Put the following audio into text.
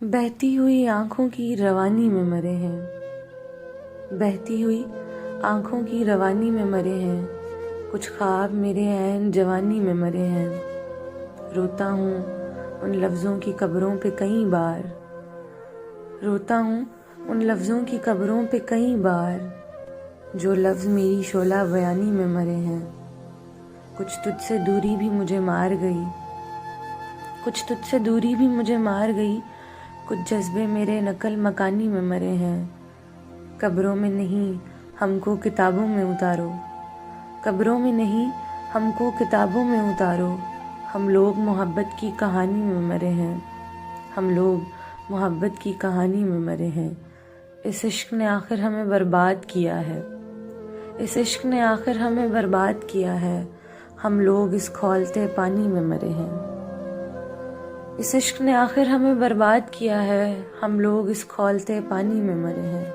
बहती हुई आँखों की रवानी में मरे हैं, बहती हुई आँखों की रवानी में मरे हैं, कुछ ख्वाब मेरे ऐन जवानी में मरे हैं। रोता हूँ उन लफ्ज़ों की कब्रों पे कई बार, रोता हूँ उन लफ्ज़ों की कब्रों पे कई बार, जो लफ्ज़ मेरी शोला बयानी में मरे हैं। कुछ तुझसे दूरी भी मुझे मार गई, कुछ तुझसे दूरी भी मुझे मार गई, कुछ जज्बे मेरे नकल मकानी में मरे हैं। कब्रों में नहीं हमको किताबों में उतारो, कब्रों में नहीं हमको किताबों में उतारो। हम लोग मोहब्बत की कहानी में मरे हैं, हम लोग मोहब्बत की कहानी में मरे हैं। इस इश्क ने आखिर हमें बर्बाद किया है, इस इश्क ने आखिर हमें बर्बाद किया है। हम लोग इस खौलते पानी में मरे हैं, इस इश्क ने आखिर हमें बर्बाद किया है। हम लोग इस खौलते पानी में मरे हैं।